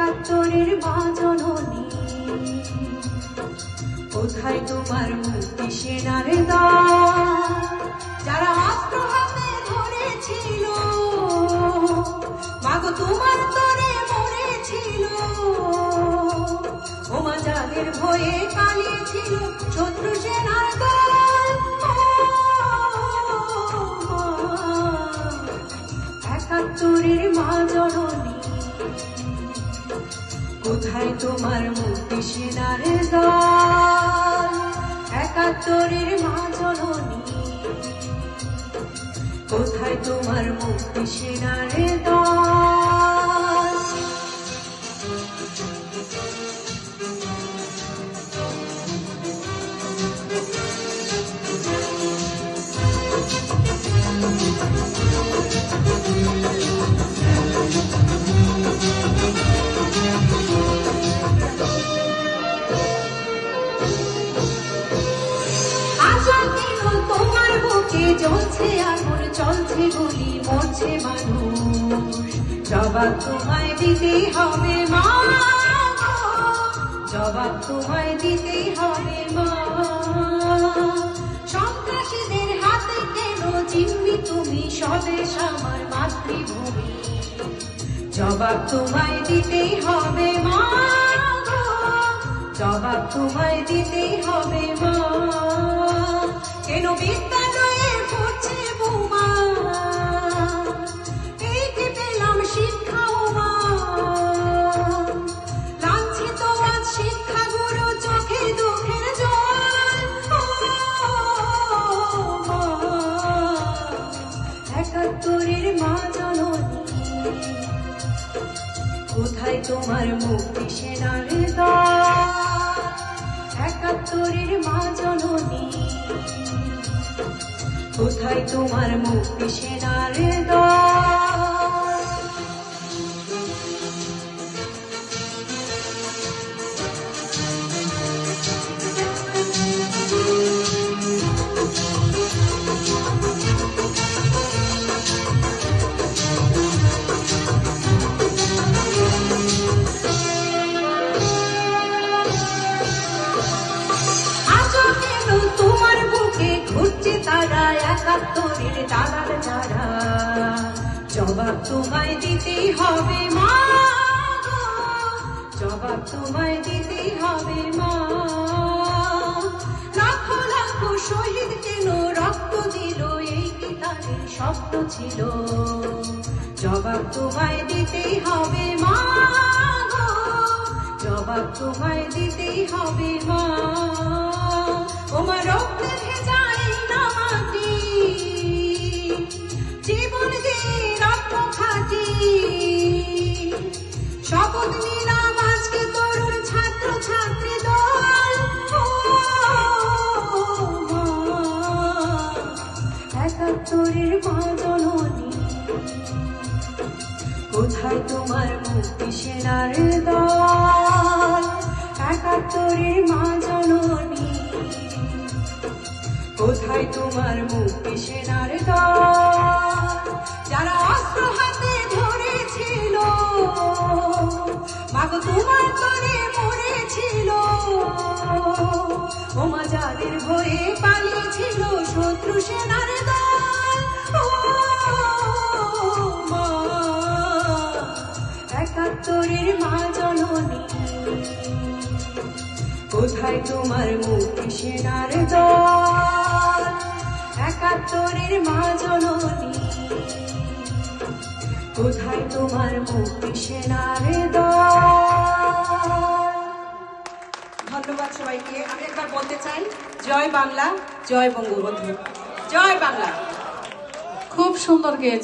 একাত্তরের মা জননী, কোথায় তোমার মুক্তি সেনার দল, যারা অস্ত্র হাতে ধরেছিল, মাগো তোমার তরে মরেছিল, ওমা যাদের ভয়ে পালিয়েছিল শত্রু সেনার দল। একাত্তরের মা জননী, কোথায় তোমার মুক্তি সেনার দল, একাত্তরের মা জননী, কোথায় তোমার মুক্তি সেনার দল। তোমার বুকে জ্বলছে আগুন, চলছে গুলি, মরছে মানুষ, জবাব তোমায় দিতেই হবে মা, জবাব তোমায় দিতেই হবে মা। সন্ত্রাসীদের হাতে কেন চিনবি তুমি স্বদেশ আমার মাতৃভূমি, জবাব তোমায় দিতেই হবে মা, জবাব তোমায় দিতেই হবে মা। কেন বিদ্যালয়ে পড়ছে বোমা, এই কি পেলাম শিক্ষা মা, লাঞ্ছিত আজ শিক্ষাগুরু, চোখে দুঃখের জল। একাত্তরের মা জননী, কোথায় তোমার মুক্তি সেনার দল, একাত্তরের মা জননী, কোথায় তোমার মুক্তি সেনার দল। তোমার বুকে ঘুরছে তারা একাত্তরের দালাল যারা, জবাব তোমায় দিতেই হবে মা, জবাব তোমায় দিতেই হবে মা। লাখো লাখো শহীদ কেন রক্ত দিল, এই কি তাদের স্বপ্ন ছিল, জবাব তোমায় দিতেই হবে মা, জবাব তোমায় দিতেই হবে মা। ওমা রক্তে ভেজাই না মাটি, জীবন দিয়ে রক্ত খাটি, শপথ নিলাম আজকে তরুণ ছাত্র ছাত্রী দল। একাত্তরের মা জননী, কোথায় তোমার মুক্তি সেনার দল, একাত্তরের মা জননী, কোথায় তোমার মুক্তি সেনার দল, যারা অস্ত্র হাতে ধরেছিল, মাগো তোমার তরে মরেছিল, ওমা যাদের ভয়ে পালিয়েছিল শত্রু সেনার দল। মা একাত্তরের মা জননী, কোথায় তোমার মুক্তি সেনার দল, একাত্তরের মা জননী, কোথায় তোমার মুক্তি সেনার দল। ধন্যবাদ সবাইকে। আমি একবার বলতে চাই, জয় বাংলা, জয় বঙ্গবন্ধু, জয় বাংলা। খুব সুন্দর গেয়েছে।